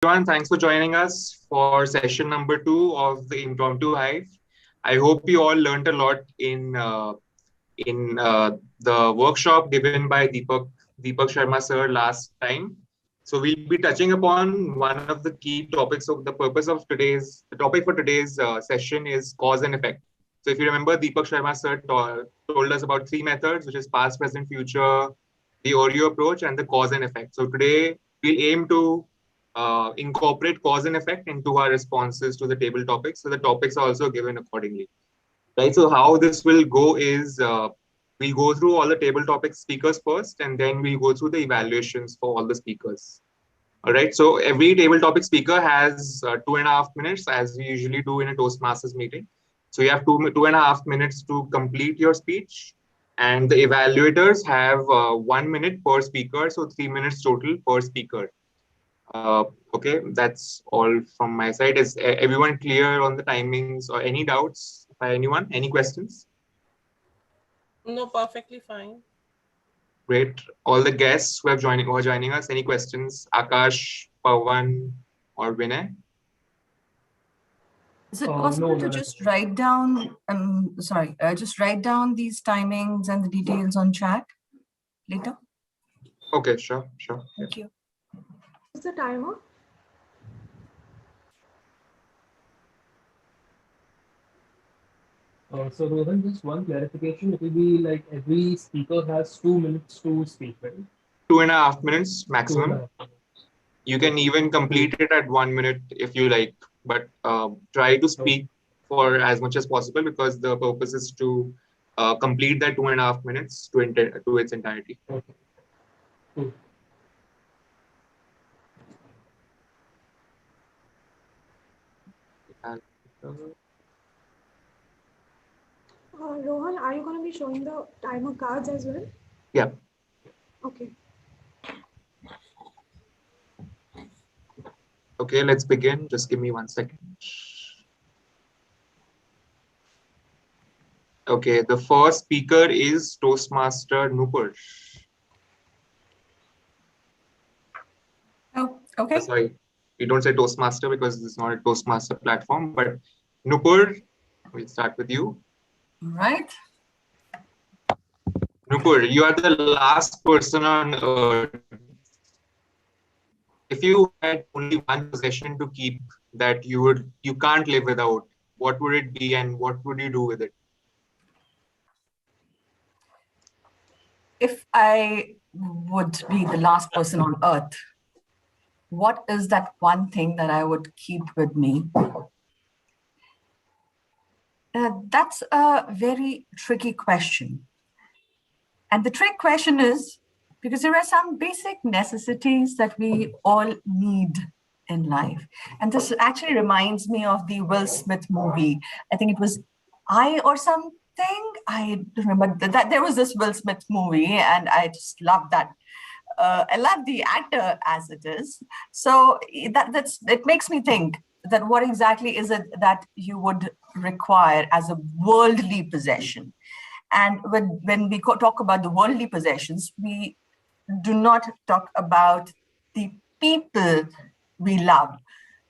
everyone. Thanks for joining us for session number 2 of the Impromptu Hive. I hope you all learned a lot in the workshop given by Deepak Sharma sir last time. So we'll be touching upon one of the key topics. So the topic for today's session is cause and effect. So if you remember, Deepak Sharma sir told us about 3 methods, which is past, present, future, the Oreo approach, and the cause and effect. So today we'll aim to incorporate cause and effect into our responses to the table topics. So the topics are also given accordingly. Right. So how this will go is we'll go through all the table topic speakers first, and then we'll go through the evaluations for all the speakers. All right. So every table topic speaker has 2.5 minutes, as we usually do in a Toastmasters meeting. So you have 2.5 minutes to complete your speech, and the evaluators have 1 minute per speaker, so 3 minutes total per speaker. Okay, that's all from my side. Is everyone clear on the timings or any doubts by anyone? Any questions? No, perfectly fine. Great. All the guests who are joining us, any questions? Akash, Pawan, or Vinay? Is it possible to just write down, just write down these timings and the details on chat later? Okay, sure. Thank you. What's the timer? So Rohan, just one clarification. It will be like every speaker has 2 minutes to speak, right? 2.5 minutes maximum. 2.5 minutes. You can even complete it at 1 minute if you like, but try to speak for as much as possible, because the purpose is to complete that 2.5 minutes to its entirety. Okay. Cool. Rohan, are you going to be showing the timer cards as well? Yeah. Okay. Okay, let's begin. Just give me 1 second. Okay, the first speaker is Toastmaster Nupur. Oh, okay. Sorry, we don't say Toastmaster because this is not a Toastmaster platform, but Nupur, we'll start with you. All right. Nupur, you are the last person on earth. If you had only one possession to keep that you can't live without, what would it be and what would you do with it? If I would be the last person on earth, what is that one thing that I would keep with me? That's a very tricky question. And the trick question is, because there are some basic necessities that we all need in life. And this actually reminds me of the Will Smith movie. I think it was I or something. I remember that there was this Will Smith movie, and I just loved that. I love the actor as it is. So it makes me think that what exactly is it that you would require as a worldly possession? And when we talk about the worldly possessions, we do not talk about the people we love.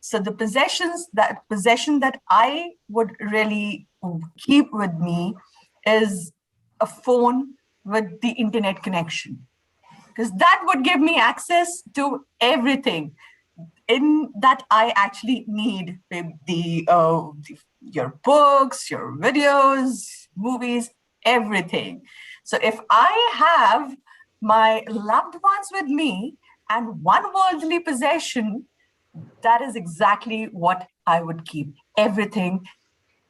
So the possession that I would really keep with me is a phone with the internet connection, because that would give me access to everything in that I actually need, your books, your videos, movies, everything. So if I have my loved ones with me and one worldly possession, that is exactly what I would keep. Everything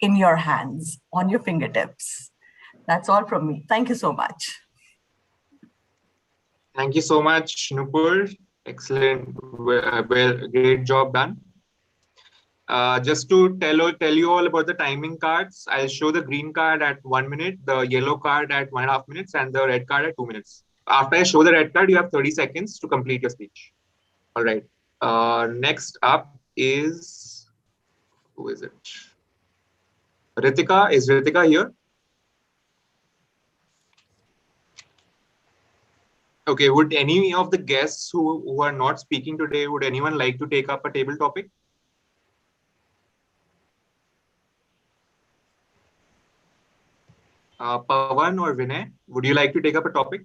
in your hands, on your fingertips. That's all from me. Thank you so much. Thank you so much, Nupur. Excellent. Well, great job done. Just to tell you all about the timing cards, I'll show the green card at 1 minute, the yellow card at 1.5 minutes, and the red card at 2 minutes. After I show the red card, you have 30 seconds to complete your speech. All right. Next up is, who is it? Ritika. Is Ritika here? Okay, would any of the guests who are not speaking today, would anyone like to take up a table topic? Pawan or Vinay, would you like to take up a topic?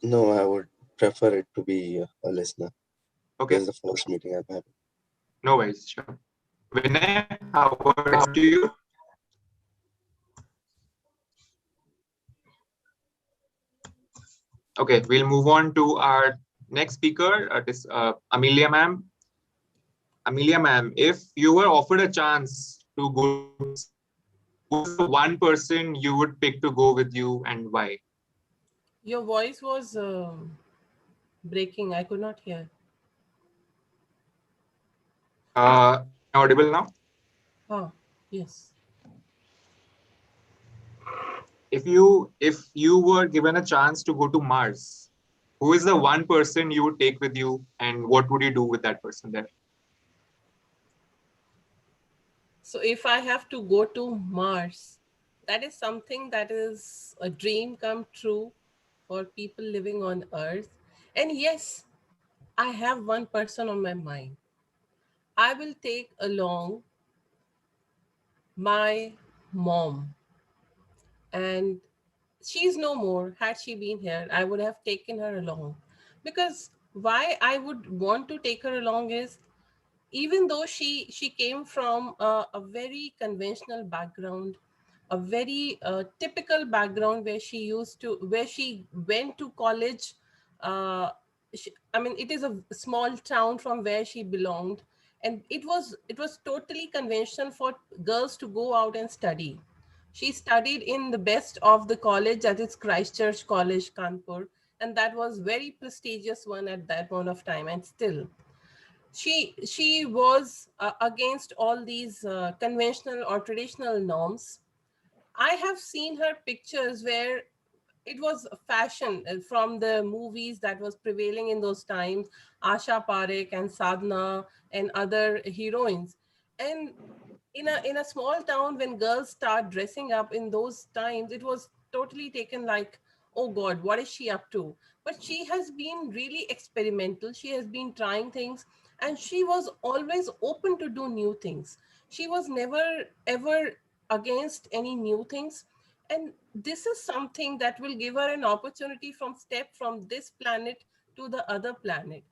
No, I would prefer it to be a listener. Okay, This is the first meeting I'm having. no worries, sure. Vinay, how about you? Okay, we'll move on to our next speaker, Amelia ma'am. Amelia ma'am, if you were offered a chance to go to Mars, who's the one person you would pick to go with you and why? Your voice was breaking. I could not hear. Audible now? Ah, yes. If you were given a chance to go to Mars, who is the one person you would take with you and what would you do with that person there? So if I have to go to Mars, that is something that is a dream come true for people living on Earth. And yes, I have one person on my mind. I will take along my mom, and she's no more. Had she been here, I would have taken her along. Because why I would want to take her along is, even though she came from a very conventional background, a very typical background, where she went to college. I mean, it is a small town from where she belonged, and it was totally conventional for girls to go out and study. She studied in the best of the college, that is Christchurch College, Kanpur, and that was very prestigious one at that point of time. And still, she was against all these conventional or traditional norms. I have seen her pictures where it was fashion from the movies that was prevailing in those times, Asha Parekh and Sadhna and other heroines. And in a small town, when girls start dressing up in those times, it was totally taken like, oh God, what is she up to? But she has been really experimental. She has been trying things, and she was always open to do new things. She was never ever against any new things. And this is something that will give her an opportunity from step from this planet to the other planet.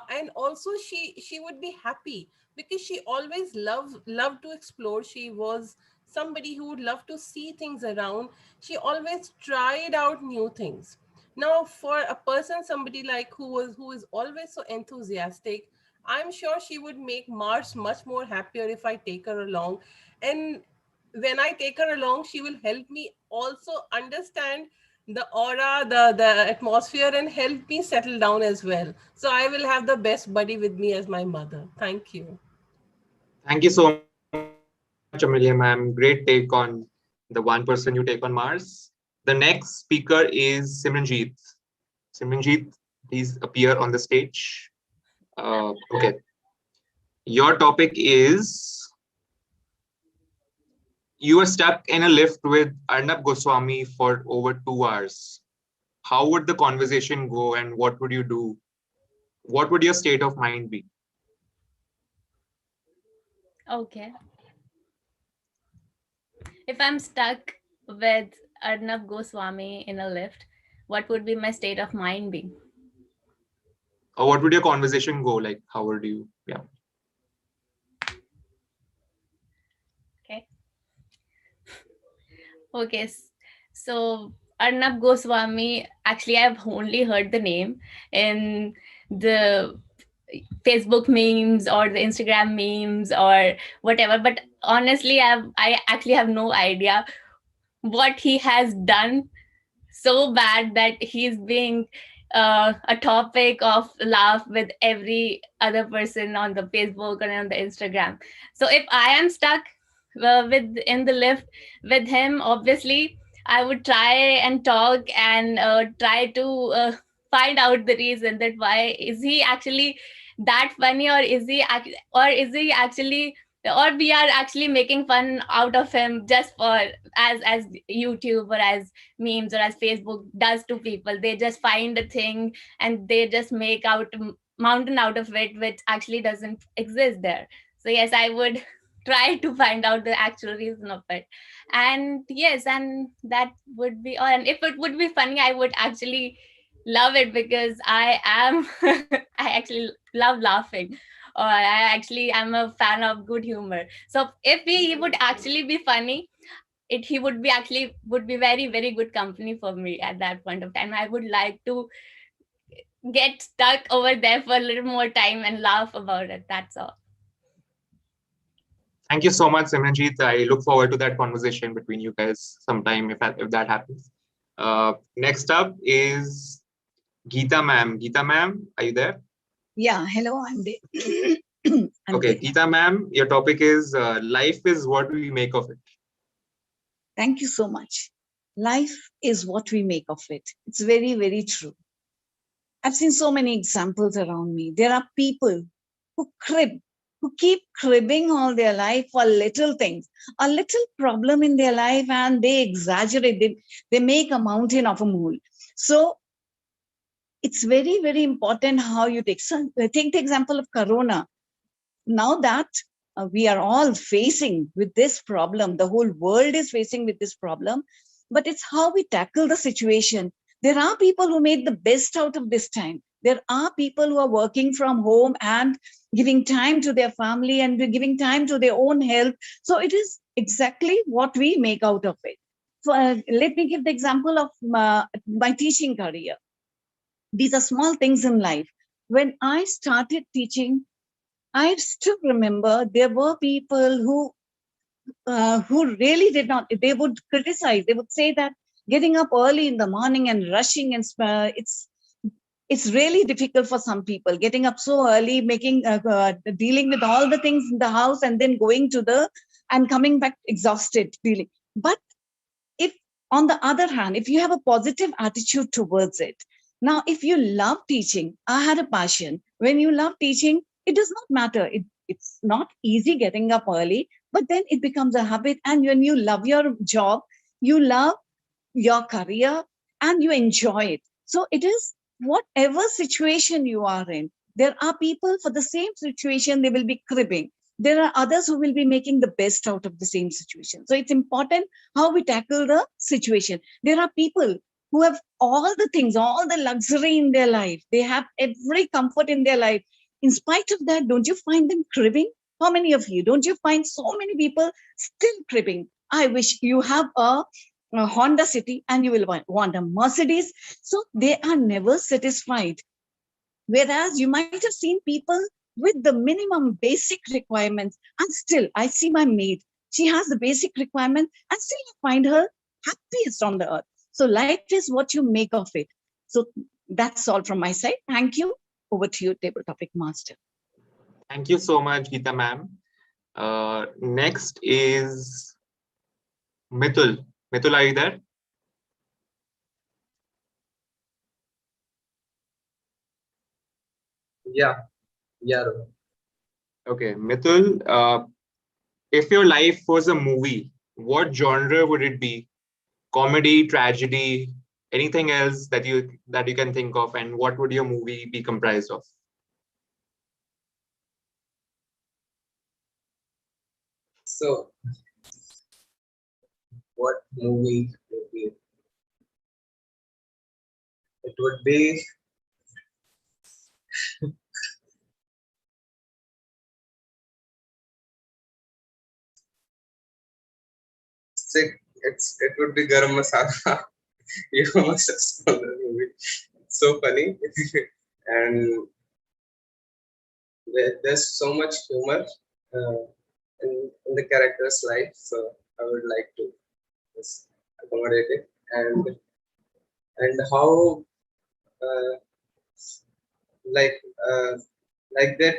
And also she would be happy because she always loved to explore. She was somebody who would love to see things around. She always tried out new things. Now, for a person, somebody like who is always so enthusiastic, I'm sure she would make Mars much more happier if I take her along. And when I take her along, she will help me also understand the aura, the atmosphere, and help me settle down as well. So I will have the best buddy with me as my mother. Thank you. Thank you so much, Amelia ma'am. Great take on the one person you take on Mars. The next speaker is Simranjeet. Simranjeet, please appear on the stage. Okay. Your topic is you were stuck in a lift with Arnab Goswami for over 2 hours. How would the conversation go and what would you do? What would your state of mind be? Okay. If I'm stuck with Arnab Goswami in a lift, what would be my state of mind be? Or what would your conversation go like? How would you? Yeah. Okay. Okay. So Arnab Goswami, actually, I've only heard the name in the Facebook memes or the Instagram memes or whatever. But honestly, I actually have no idea what he has done so bad that he's being a topic of laugh with every other person on the Facebook and on the Instagram. So if I am stuck with in the lift with him, obviously I would try and talk and try to find out the reason that why is he actually that funny, or is he actually or we are actually making fun out of him just for as YouTube or as memes or as Facebook does to people. They just find a thing and they just make out a mountain out of it, which actually doesn't exist there. So yes, I would try to find out the actual reason of it. And yes, and that would be all. And if it would be funny, I would actually love it, because I am I actually love laughing, or I actually am a fan of good humor. So if he would actually be funny, he would be actually would be very, very good company for me at that point of time. I would like to get stuck over there for a little more time and laugh about it. That's all. Thank you so much, Simranjeet. I look forward to that conversation between you guys sometime if that happens. Next up is Geeta ma'am. Geeta ma'am, are you there? Yeah, hello, I'm there. Okay, Geeta ma'am, your topic is life is what we make of it. Thank you so much. Life is what we make of it. It's very, very true. I've seen so many examples around me. There are people who crib, who keep cribbing all their life for little things, a little problem in their life, and they exaggerate. They make a mountain of a mole. So it's very, very important how you take the example of Corona. Now that we are all facing with this problem, the whole world is facing with this problem, but it's how we tackle the situation. There are people who made the best out of this time. There are people who are working from home and giving time to their family and giving time to their own health. So it is exactly what we make out of it. So let me give the example of my teaching career. These are small things in life. When I started teaching, I still remember there were people who really did not. They would criticize. They would say that getting up early in the morning and rushing and it's really difficult for some people. Getting up so early, dealing with all the things in the house, and then going and coming back exhausted, dealing. But if, on the other hand, if you have a positive attitude towards it, now if you love teaching, I had a passion. When you love teaching, it does not matter. It's not easy getting up early, but then it becomes a habit. And when you love your job, you love your career and you enjoy it. So it is whatever situation you are in. There are people for the same situation, they will be cribbing. There are others who will be making the best out of the same situation. So it's important how we tackle the situation. There are people who have all the things, all the luxury in their life. They have every comfort in their life. In spite of that, don't you find them cribbing? How many of you, don't you find so many people still cribbing? I wish you have a Honda City and you will want a Mercedes. So they are never satisfied. Whereas you might have seen people with the minimum basic requirements, and still I see my maid, she has the basic requirement and still I find her happiest on the earth. So life is what you make of it. So that's all from my side. Thank you. Over to you, Table Topic Master. Thank you so much, Geeta ma'am. Next is Mithul. Mithul, are you there? Yeah. Okay, Mithul, if your life was a movie, what genre would it be? Comedy, tragedy, anything else that you can think of, and what would your movie be comprised of? So, what movie would be? It would be it would be Garam Masala. You must have seen the movie. It's so funny. And there's so much humor in the character's life. So I would like to just accommodate it. And how like that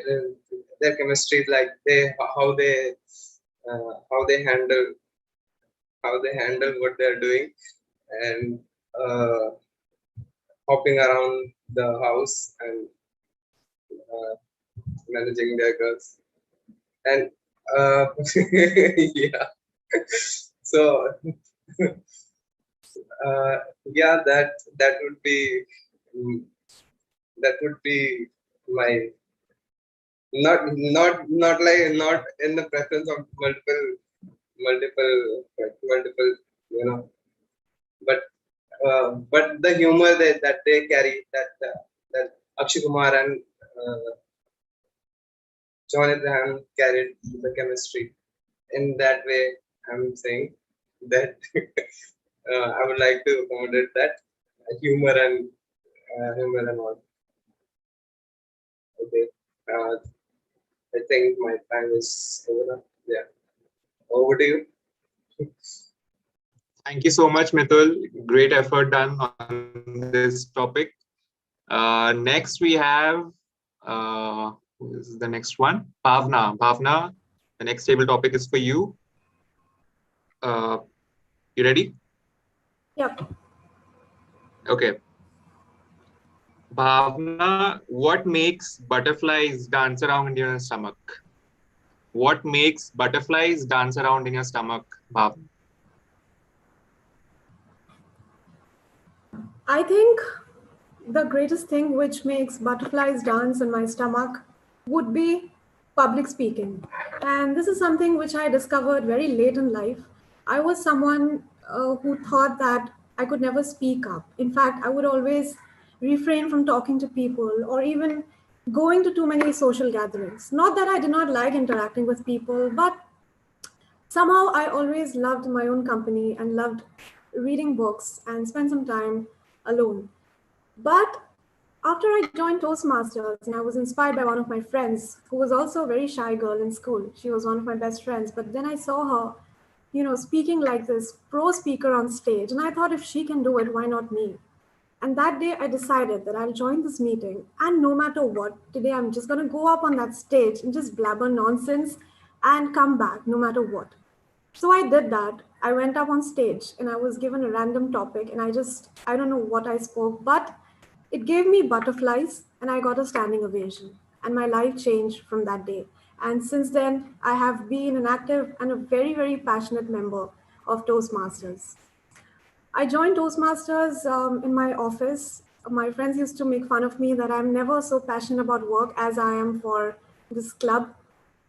their chemistry, like how they handle what they're doing, and hopping around the house and managing their girls. And Yeah. So yeah, that would be mm, that would be my not in the presence of multiple, you know, but the humor that they carry, that Akshay Kumar and John Abraham carried the chemistry. In that way, I'm saying that I would like to accommodate that humor and all. Okay, I think my time is over now. Yeah, over to you. Thank you so much, Mithul. Great effort done on this topic. Next, we have who is the next one? Bhavna. Bhavna, the next table topic is for you. You ready? Yep. Okay. Bhavna, what makes butterflies dance around in your stomach? What makes butterflies dance around in your stomach, Bhavna? I think the greatest thing which makes butterflies dance in my stomach would be public speaking. And this is something which I discovered very late in life. I was someone who thought that I could never speak up. In fact, I would always refrain from talking to people or even going to too many social gatherings. Not that I did not like interacting with people, but somehow I always loved my own company and loved reading books and spend some time alone. But after I joined Toastmasters and I was inspired by one of my friends who was also a very shy girl in school. She was one of my best friends. But then I saw her, speaking like this pro speaker on stage. And I thought if she can do it, why not me? And that day I decided that I'll join this meeting. And no matter what, today I'm just going to go up on that stage and just blabber nonsense and come back no matter what. So I did that. I went up on stage and I was given a random topic and I don't know what I spoke, but it gave me butterflies and I got a standing ovation. And my life changed from that day. And since then, I have been an active and a very, very passionate member of Toastmasters. I joined Toastmasters in my office. My friends used to make fun of me that I'm never so passionate about work as I am for this club.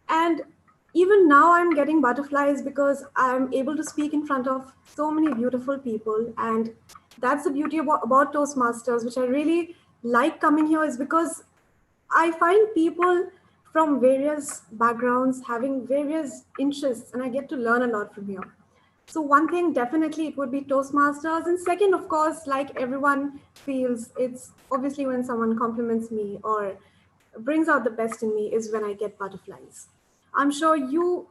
And even now, I'm getting butterflies because I'm able to speak in front of so many beautiful people. And that's the beauty about Toastmasters, which I really like coming here, is because I find people from various backgrounds having various interests, and I get to learn a lot from here. So one thing definitely it would be Toastmasters, and second, of course, like everyone feels, it's obviously when someone compliments me or brings out the best in me is when I get butterflies. I'm sure you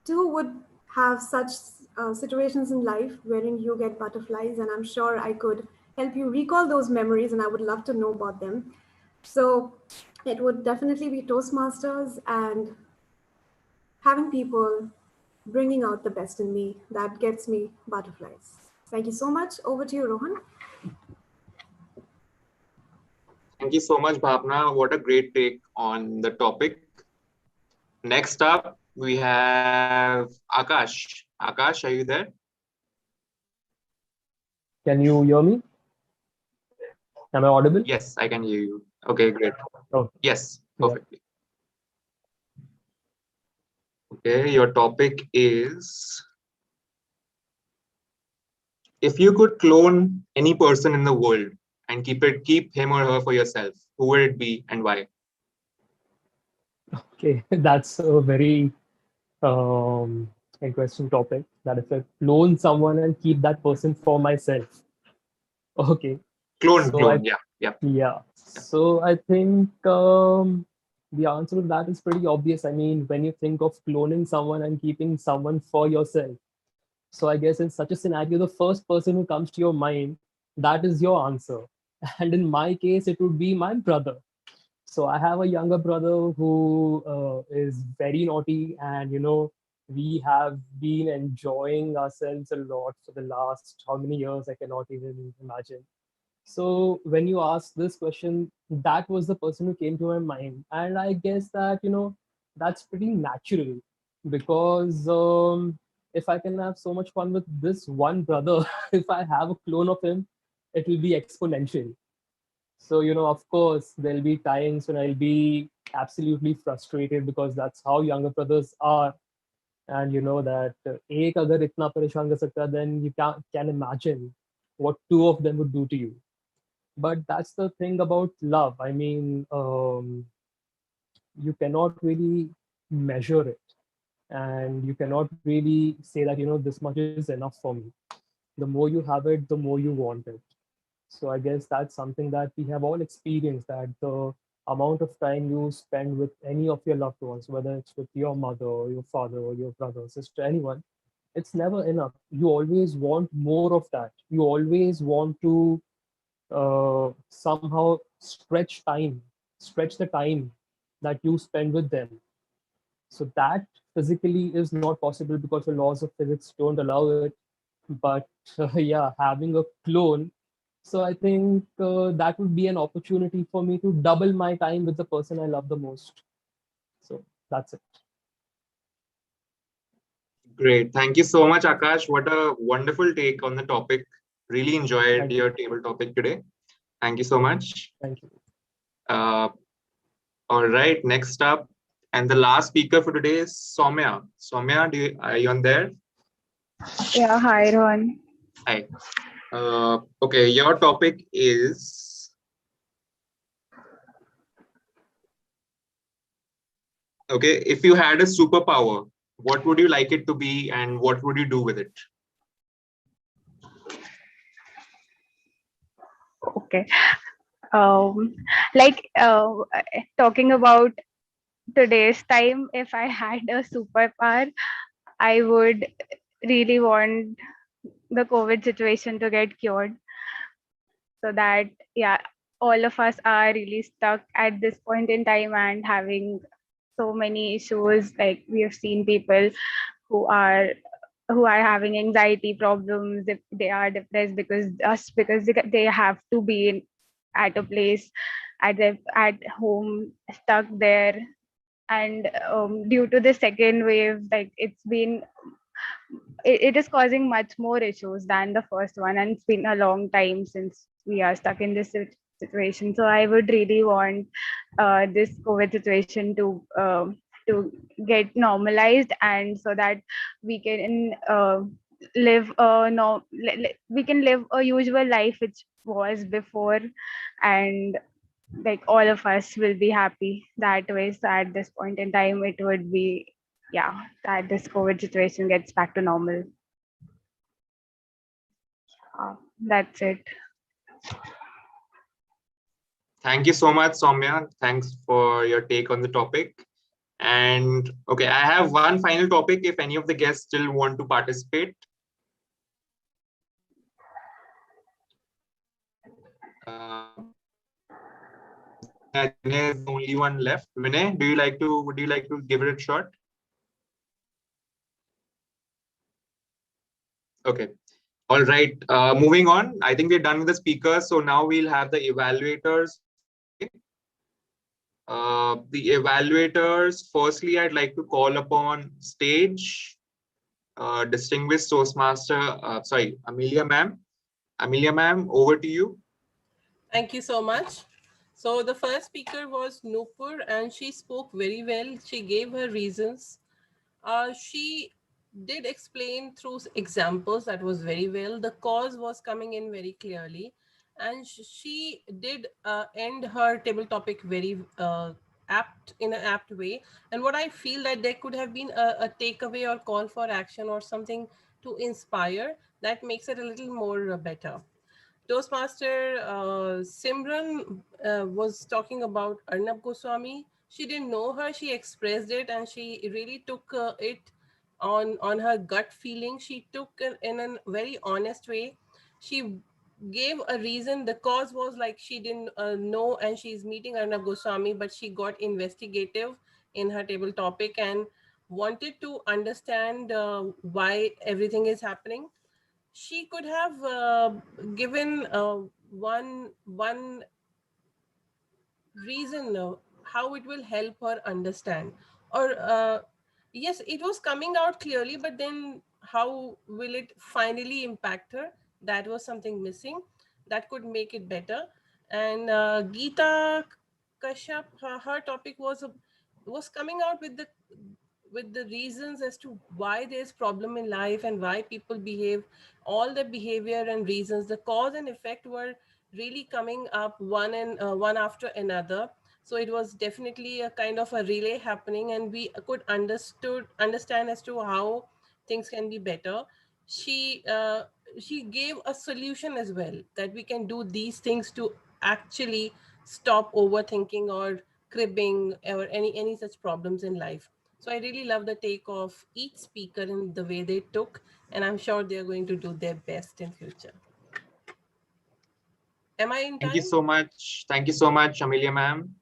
too would have such situations in life wherein you get butterflies, and I'm sure I could help you recall those memories, and I would love to know about them. So it would definitely be Toastmasters and having people bringing out the best in me that gets me butterflies. Thank you so much. Over to you, Rohan. Thank you so much, Bhavna. What a great take on the topic. Next up, we have Akash. Akash, are you there? Can you hear me? Am I audible? Yes, I can hear you. Okay, great. Oh, Yes, yeah. perfectly. Okay, your topic is, if you could clone any person in the world and keep him or her for yourself, who would it be and why? Okay, that's a very interesting topic. That if I clone someone and keep that person for myself. Okay, so Clone, yeah. yeah. So I think the answer to that is pretty obvious. I mean, when you think of cloning someone and keeping someone for yourself, so I guess in such a scenario, the first person who comes to your mind, that is your answer. And in my case, it would be my brother. So I have a younger brother who is very naughty, and we have been enjoying ourselves a lot for the last how many years I cannot even imagine. So when you ask this question, that was the person who came to my mind, and I guess that that's pretty natural. because if I can have so much fun with this one brother, if I have a clone of him, it will be exponential. So, of course, there'll be times when I'll be absolutely frustrated because that's how younger brothers are. And you know that एक अगर इतना परेशान कर सकता है, then you can imagine what two of them would do to you. But that's the thing about love. I mean, you cannot really measure it, and you cannot really say that this much is enough for me. The more you have it, the more you want it. So I guess that's something that we have all experienced, that the amount of time you spend with any of your loved ones, whether it's with your mother or your father or your brother, sister, anyone, it's never enough. You always want more of that. You always want to somehow stretch the time that you spend with them. So that physically is not possible because the laws of physics don't allow it. But yeah, having a clone, so I think that would be an opportunity for me to double my time with the person I love the most. So that's it. Great. Thank you so much, Akash. What a wonderful take on the topic. Really enjoyed Thank your you. table topic today. Thank you so much. Thank you. Uh, all right, next up, and the last speaker for today is Soumya. Soumya, are you on there? Yeah, hi, Rohan. Hi. Okay, your topic is, okay, if you had a superpower, what would you like it to be and what would you do with it? Okay. Um, like talking about today's time, if I had a superpower, I would really want the COVID situation to get cured so that, yeah, all of us are really stuck at this point in time and having so many issues. Like we have seen people who are having anxiety problems, if they are depressed because they have to be at a place at home, stuck there. And due to the second wave, like it is causing much more issues than the first one, and it's been a long time since we are stuck in this situation. So I would really want this COVID situation to get normalized, and so that we can live no we can live a usual life which was before, and like all of us will be happy that way. So at this point in time, it would be, yeah, that this COVID situation gets back to normal. That's it. Thank you so much, Soumya. Thanks for your take on the topic. And okay, I have one final topic if any of the guests still want to participate. Vinay is the only one left. Vinay, would you like to give it a shot? Okay. All right. Moving on. I think we're done with the speakers. So now we'll have the evaluators for today. The evaluators, firstly, I'd like to call upon stage distinguished Toastmaster, Amelia ma'am. Amelia ma'am, over to you. Thank you so much. So the first speaker was Nupur, and she spoke very well. She gave her reasons. She did explain through examples that was very well. The cause was coming in very clearly, and she did end her table topic very apt in an apt way. And what I feel that there could have been a takeaway or call for action or something to inspire that makes it a little more better. Toastmaster Simran was talking about Arnab Goswami. She didn't know her. She expressed it, and she really took it on her gut feeling. She took it in a very honest way. She gave a reason. The cause was like she didn't know, and she's meeting Arnab Goswami, but she got investigative in her table topic and wanted to understand why everything is happening. She could have given one reason how it will help her understand, or yes, it was coming out clearly, but then how will it finally impact her? That was something missing. That could make it better. And Geeta Kashyap, her topic was coming out with the reasons as to why there's problem in life and why people behave, all the behavior and reasons, the cause and effect were really coming up one after another. So it was definitely a kind of a relay happening, and we could understand as to how things can be better. She uh, she gave a solution as well, that we can do these things to actually stop overthinking or cribbing or any such problems in life. So I really love the take of each speaker and the way they took, and I'm sure they're going to do their best in future. Am I in Thank you time? so much. Thank you so much, Amelia ma'am.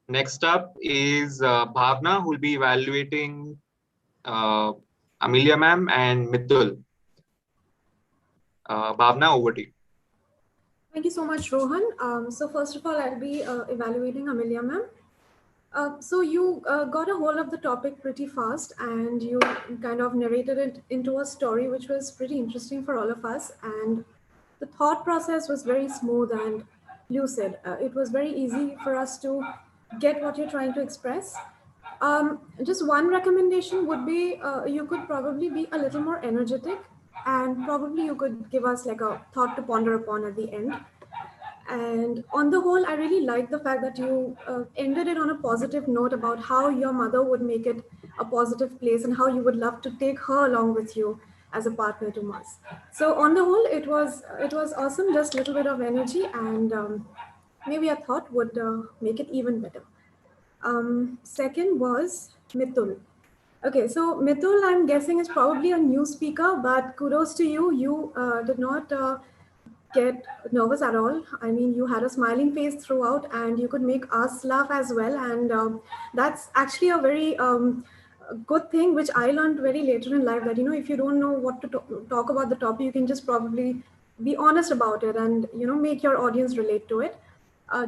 Next up is Bhavna, who will be evaluating uh, Amelia ma'am and Mitul. Bhavna, over to you. Thank you so much, Rohan. So first of all, I'll be evaluating Amelia ma'am. So you got a hold of the topic pretty fast, and you kind of narrated it into a story which was pretty interesting for all of us. And the thought process was very smooth and lucid. It was very easy for us to get what you're trying to express. Just one recommendation would be you could probably be a little more energetic, and probably you could give us like a thought to ponder upon at the end. And on the whole, I really like the fact that you ended it on a positive note about how your mother would make it a positive place and how you would love to take her along with you as a partner to Mars. So on the whole, it was awesome. Just a little bit of energy, and maybe a thought would make it even better. Second was Mitul. Okay, so Mitul, I'm guessing is probably a new speaker, but kudos to you. You did not get nervous at all. I mean, you had a smiling face throughout, and you could make us laugh as well. And that's actually a very good thing, which I learned very later in life, that, you know, if you don't know what to talk about the topic, you can just probably be honest about it and, you know, make your audience relate to it.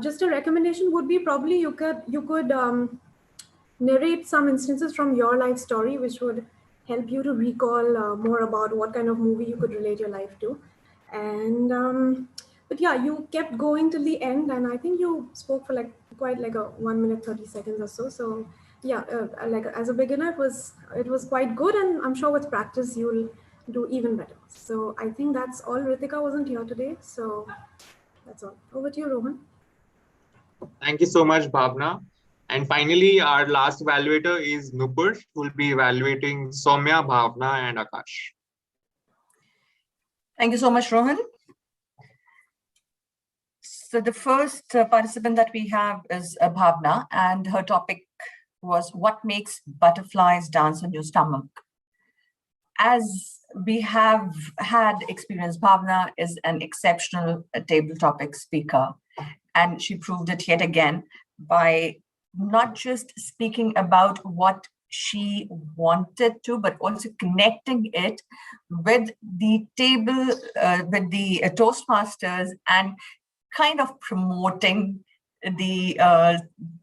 Just a recommendation would be probably you could narrate some instances from your life story, which would help you to recall more about what kind of movie you could relate your life to. And but yeah, you kept going till the end, and I think you spoke for like quite like a 1 minute 30 seconds or so. So yeah, like as a beginner, it was quite good, and I'm sure with practice you'll do even better. So I think that's all. Ritika wasn't here today, so that's all. Over to you, Rohan. Thank you so much, Bhavna. And finally, our last evaluator is Nupur, who will be evaluating Soumya, Bhavna, and Akash. Thank you so much, Rohan. So the first participant that we have is Bhavna, and her topic was what makes butterflies dance on your stomach. As we have had experience, Bhavna is an exceptional table topic speaker, and she proved it yet again by not just speaking about what she wanted to, but also connecting it with the table, with the Toastmasters, and kind of promoting the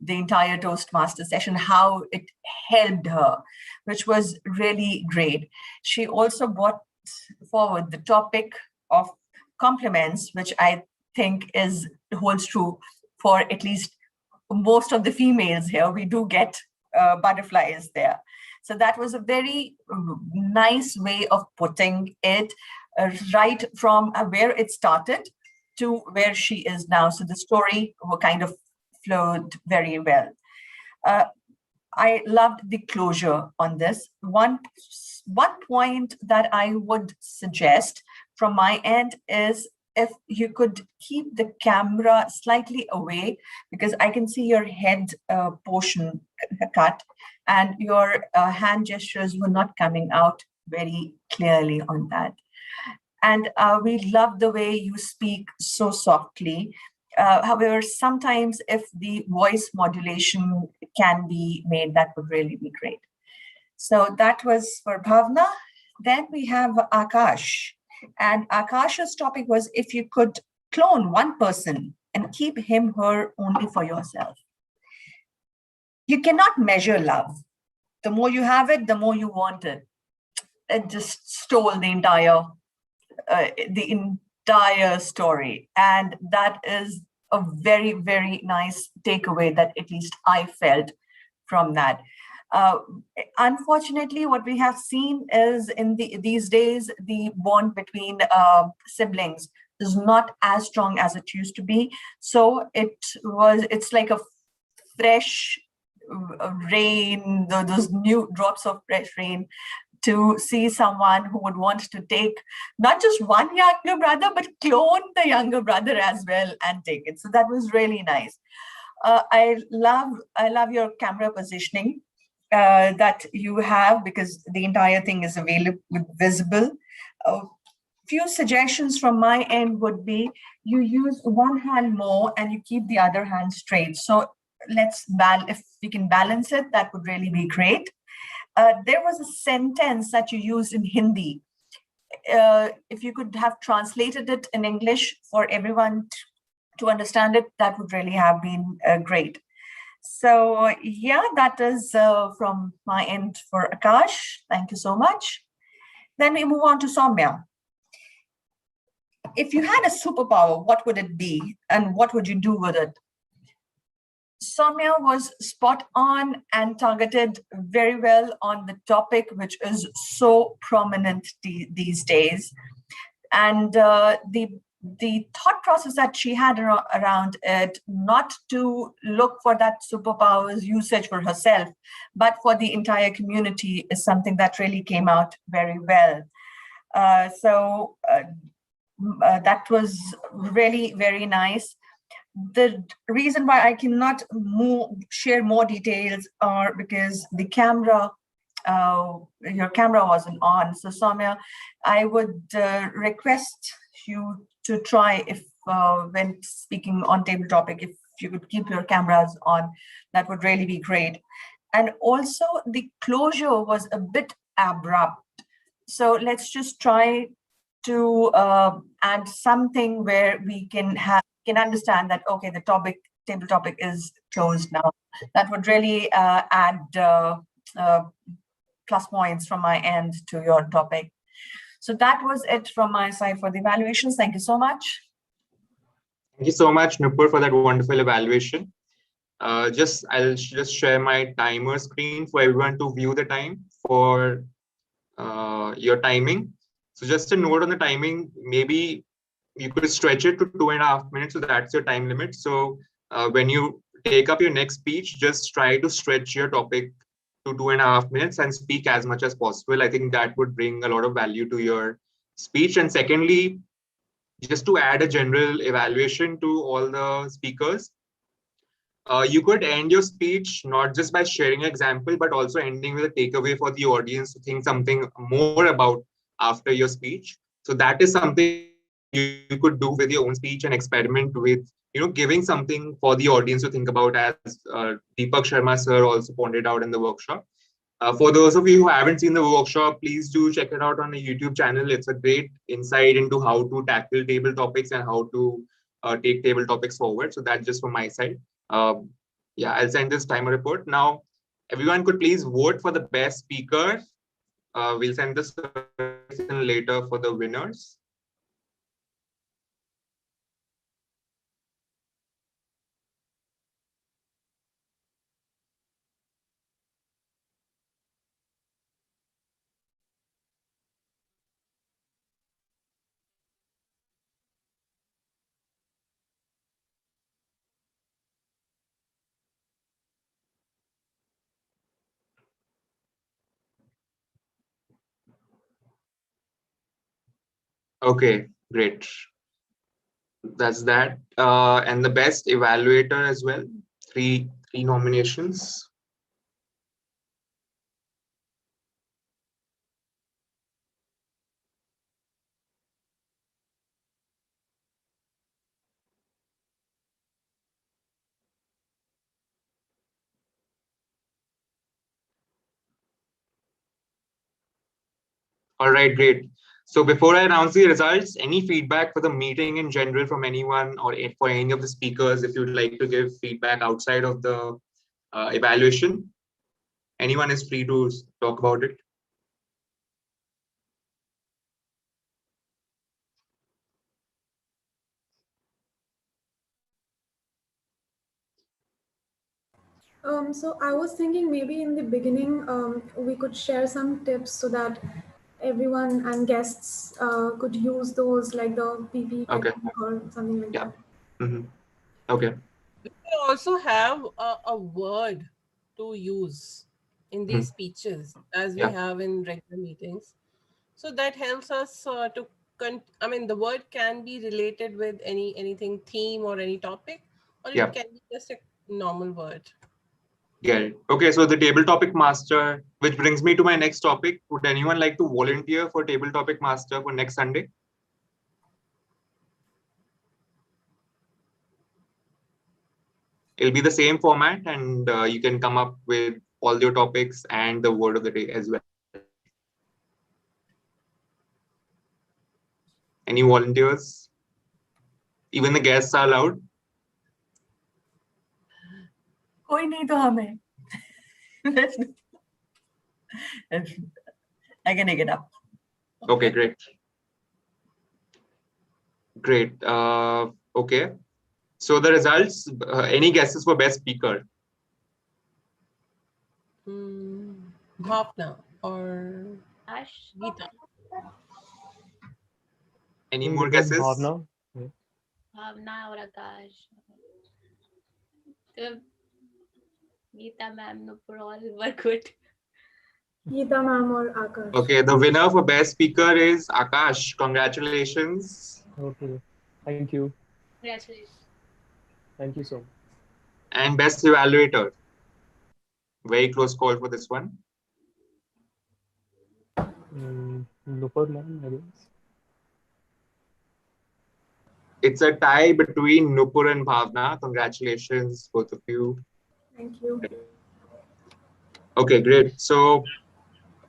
entire Toastmaster session, how it helped her, which was really great. She also brought forward the topic of compliments, which I think holds true for at least most of the females here. We do get butterflies there. So that was a very nice way of putting it, right from where it started to where she is now. So the story kind of flowed very well. I loved the closure on this. One point that I would suggest from my end is if you could keep the camera slightly away, because I can see your head portion cut, and your hand gestures were not coming out very clearly on that. And we love the way you speak so softly. However, sometimes if the voice modulation can be made, that would really be great. So that was for Bhavna. Then we have Akash. And Akash's topic was if you could clone one person and keep him, her only for yourself. You cannot measure love. the more you have it, the more you want it. It just stole the entire story. And that is a very, very nice takeaway that at least I felt from that. Unfortunately, what we have seen is in these days, the bond between siblings is not as strong as it used to be. So it's like a fresh rain, those new drops of fresh rain, to see someone who would want to take not just one younger brother, but clone the younger brother as well and take it. So that was really nice. I love your camera positioning that you have, because the entire thing is visible. Few suggestions from my end would be you use one hand more and you keep the other hand straight. So if we can balance it, that would really be great. There was a sentence that you used in Hindi. If you could have translated it in English for everyone to understand it, that would really have been great. So yeah, that is from my end for Akash. Thank you so much. Then we move on to Soumya. If you had a superpower, what would it be and what would you do with it? Soumya was spot on and targeted very well on the topic, which is so prominent these days. And the thought process that she had around it, not to look for that superpower's usage for herself, but for the entire community, is something that really came out very well. So that was really very nice. The reason why I cannot share more details are because the camera, your camera wasn't on. So Soumya, I would request you to try, if when speaking on table topic, if you could keep your cameras on, that would really be great. And also the closure was a bit abrupt. So let's just try to add something where we can understand that, okay, the table topic is closed now. That would really add plus points from my end to your topic. So that was it from my side for the evaluations. Thank you so much. Thank you so much, Nupur, for that wonderful evaluation. I'll just share my timer screen for everyone to view the time for your timing. So just a note on the timing, maybe you could stretch it to 2.5 minutes. So that's your time limit. So when you take up your next speech, just try to stretch your topic to 2.5 minutes and speak as much as possible. I think that would bring a lot of value to your speech. And secondly, just to add a general evaluation to all the speakers, you could end your speech not just by sharing an example, but also ending with a takeaway for the audience to think something more about after your speech. So that is something you could do with your own speech and experiment with, giving something for the audience to think about, as Deepak Sharma sir also pointed out in the workshop. For those of you who haven't seen the workshop, please do check it out on the YouTube channel. It's a great insight into how to tackle table topics and how to take table topics forward. So that's just from my side. Yeah, I'll send this timer report. Now, everyone could please vote for the best speaker. We'll send this later for the winners. Okay, great. That's that. And the best evaluator as well. Three nominations. All right, great. So before I announce the results, any feedback for the meeting in general from anyone, or for any of the speakers, if you'd like to give feedback outside of the evaluation? Anyone is free to talk about it. So I was thinking maybe in the beginning we could share some tips so that everyone and guests could use those, like the PP Okay. technique or something like Yeah. that. Okay. We also have a word to use in these speeches as we Yeah. have in regular meetings. So that helps us I mean, the word can be related with anything theme or any topic, or Yeah. it can be just a normal word. Get it. Okay, so the table topic master, which brings me to my next topic. Would anyone like to volunteer for table topic master for next Sunday? It'll be the same format, and you can come up with all your topics and the word of the day as well. Any volunteers? Even the guests are allowed. कोई नहीं तो हमें. I can take it up. Okay, great. Great. Okay. So the results, any guesses for best speaker? Bhavna or Ash. Geeta. Any more guesses? Bhavna. Bhavna or Akash. The Geeta ma'am, no, for all were good. Geeta ma'am or Akash. Okay, the winner for best speaker is Akash. Congratulations. Okay. Thank you. Congratulations. Thank you so much. And best evaluator. Very close call for this one. Nupur ma'am, I guess. It's a tie between Nupur and Bhavna. Congratulations, both of you. Thank you. Okay, great. So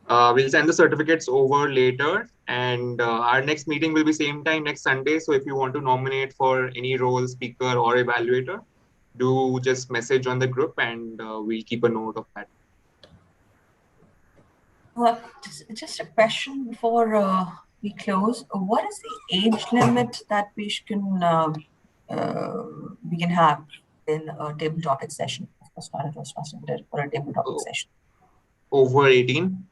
we'll send the certificates over later, and our next meeting will be same time next Sunday. So if you want to nominate for any role, speaker or evaluator, do just message on the group, and we'll keep a note of that. Just a question before we close. What is the age limit that we can have in a table topic session? Of course, not a Toastmaster, but for a table topic session. Over 18.